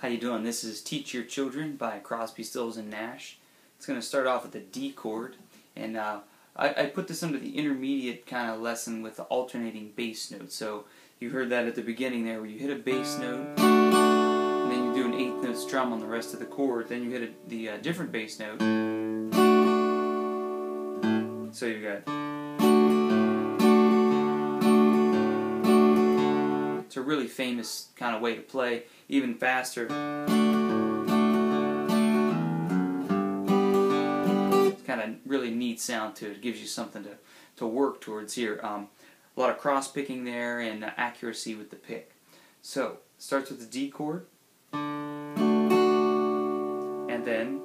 How you doing? This is Teach Your Children by Crosby, Stills and Nash. It's going to start off with the D chord, and I put this under the intermediate kind of lesson with the alternating bass notes. So you heard that at the beginning there, where you hit a bass note, and then you do an eighth note strum on the rest of the chord. Then you hit the different bass note. So you got. It's a really famous kind of way to play, even faster. It's kind of really neat sound to it. It gives you something to work towards here. A lot of cross picking there and accuracy with the pick. So, starts with the D chord, and then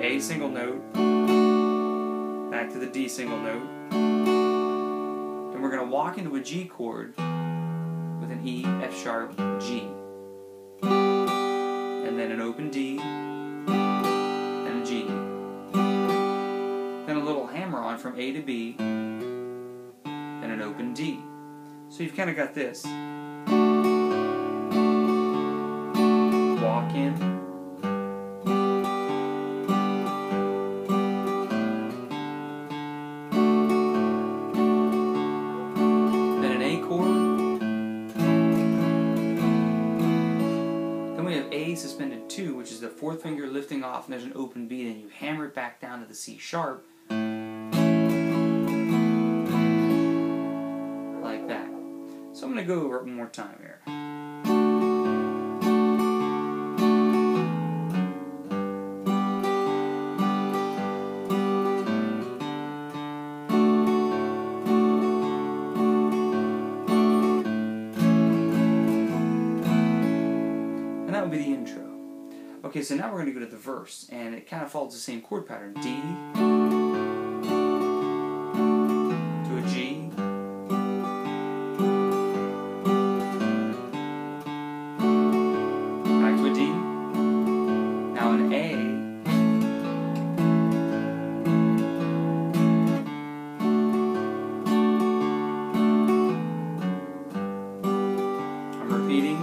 A single note, back to the D single note, and we're going to walk into a G chord with an E, F sharp, G, and then an open D, and a G, then a little hammer on from A to B, and an open D. So you've kind of got this. Walk in, then an A chord. We have A suspended 2, which is the fourth finger lifting off, and there's an open B, and you hammer it back down to the C sharp, like that. So I'm going to go over it one more time here. That would be the intro. Okay, so now we're going to go to the verse, and it kind of follows the same chord pattern. D to a G, back to a D, now an A, I'm repeating.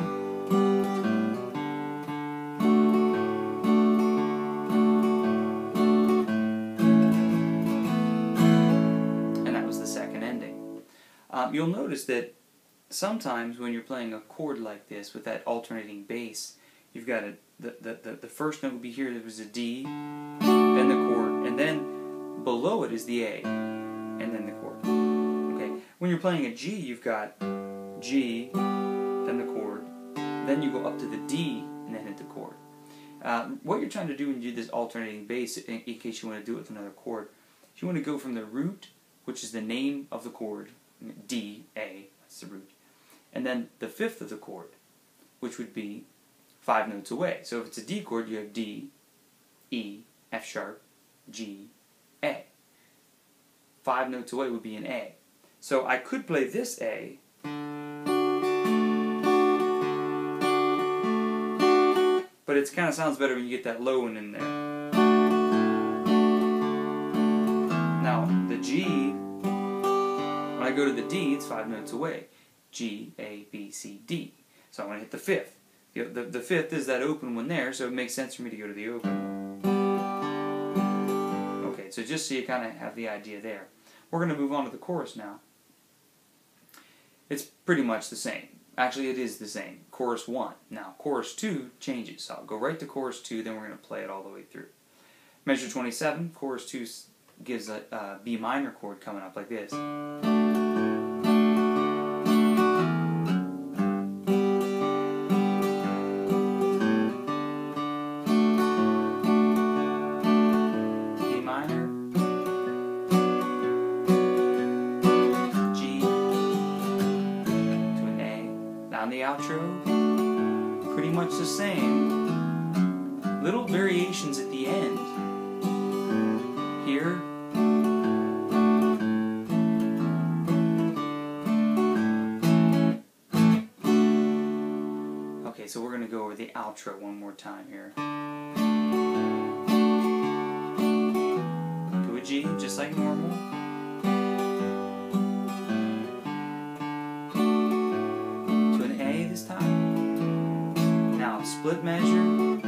You'll notice that sometimes when you're playing a chord like this with that alternating bass, you've got the first note would be here. There was a D, then the chord, and then below it is the A, and then the chord. Okay. When you're playing a G, you've got G, then the chord, then you go up to the D, and then hit the chord. What you're trying to do when you do this alternating bass, in case you want to do it with another chord, is you want to go from the root, which is the name of the chord, D, A, that's the root, and then the fifth of the chord, which would be 5 notes away. So if it's a D chord, you have D, E, F sharp, G, A. 5 notes away would be an A. So I could play this A, but it kind of sounds better when you get that low one in there. Now the G, when I go to the D, it's 5 notes away. G, A, B, C, D. So I'm going to hit the fifth. The fifth is that open one there, so it makes sense for me to go to the open. Okay, so just so you kind of have the idea there. We're going to move on to the chorus now. It's pretty much the same. Actually, it is the same. Chorus 1. Now, chorus 2 changes. So I'll go right to chorus 2, then we're going to play it all the way through. Measure 27, chorus 2 gives a B minor chord coming up like this. The outro, pretty much the same. Little variations at the end. Here. Okay, so we're going to go over the outro one more time here. To a G, just like normal. this time. Now split measure.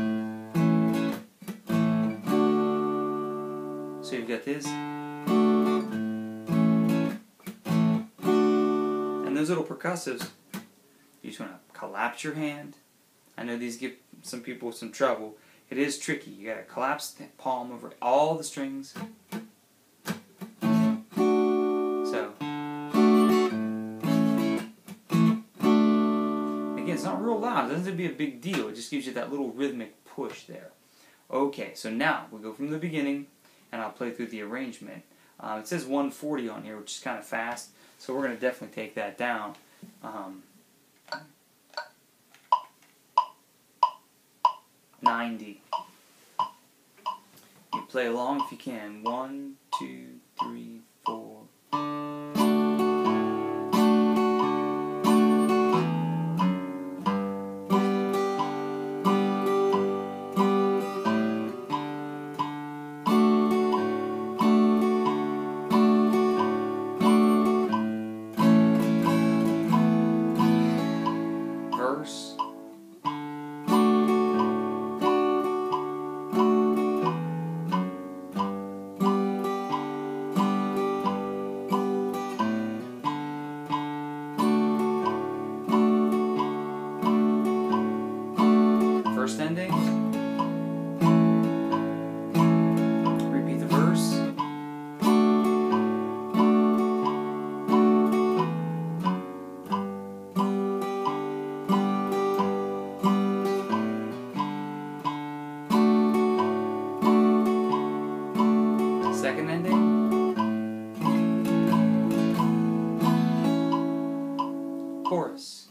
So you've got this. And those little percussives, you just want to collapse your hand. I know these give some people some trouble. It is tricky. You got to collapse the palm over all the strings. So, again, it's not real loud. It doesn't have to be a big deal. It just gives you that little rhythmic push there. Okay, so now we go from the beginning, and I'll play through the arrangement. It says 140 on here, which is kind of fast, so we're going to definitely take that down. 90. You play along if you can. 1, 2, 3, 4. Verse. First ending. Repeat the verse. Second ending. Chorus.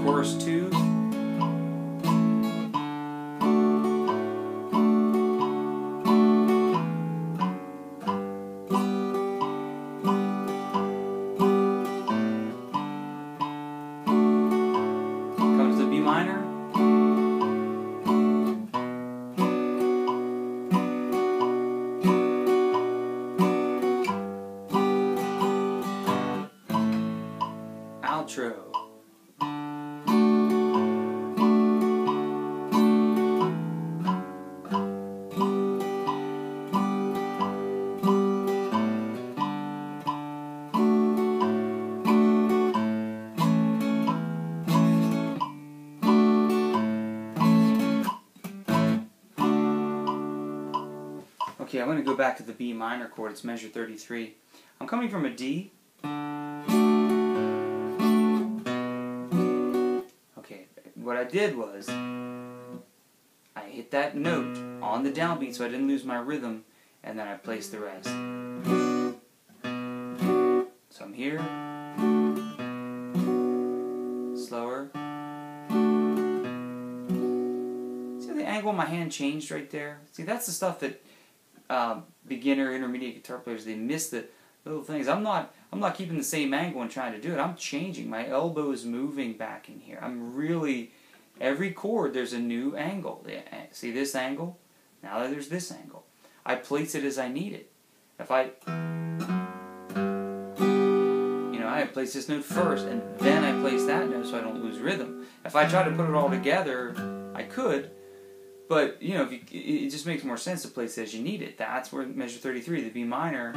Chorus 2. Comes the B minor. Outro. Okay, I'm going to go back to the B minor chord. It's measure 33. I'm coming from a D. Okay, what I did was I hit that note on the downbeat so I didn't lose my rhythm, and then I placed the rest. So I'm here. Slower. See how the angle of my hand changed right there? See, that's the stuff that beginner, intermediate guitar players, they miss the little things. I'm not keeping the same angle and trying to do it. I'm changing. My elbow is moving back in here. I'm really, every chord there's a new angle. See this angle? Now there's this angle. I place it as I need it. If I place this note first and then I place that note so I don't lose rhythm. If I try to put it all together, I could. But, it just makes more sense to place it as you need it. That's where measure 33, the B minor.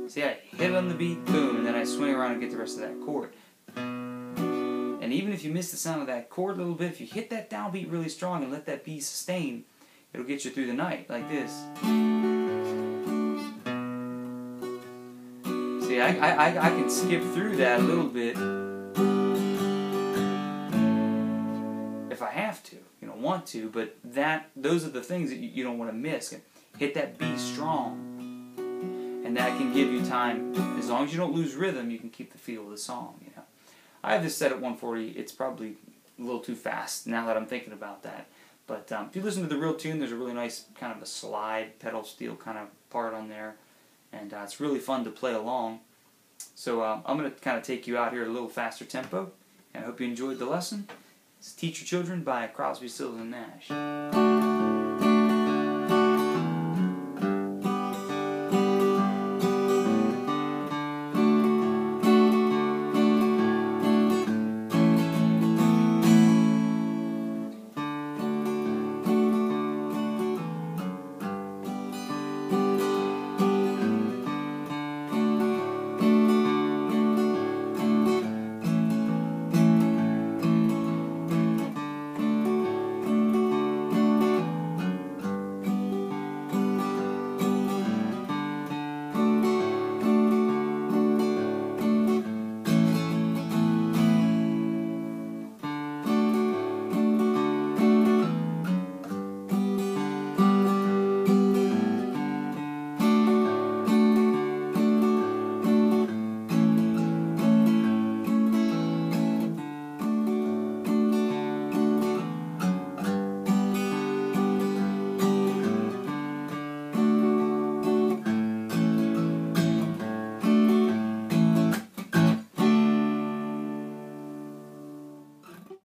See, I hit on the beat, boom, and then I swing around and get the rest of that chord. And even if you miss the sound of that chord a little bit, if you hit that downbeat really strong and let that B sustain, it'll get you through the night, like this. See, I can skip through that a little bit if I to want to, but those are the things that you don't want to miss. Hit that B strong, and that can give you time. As long as you don't lose rhythm, you can keep the feel of the song. You know, I have this set at 140. It's probably a little too fast now that I'm thinking about that. But if you listen to the real tune, there's a really nice kind of a slide pedal steel kind of part on there, and it's really fun to play along. So I'm going to kind of take you out here at a little faster tempo, and I hope you enjoyed the lesson. It's Teach Your Children by Crosby, Stills and Nash.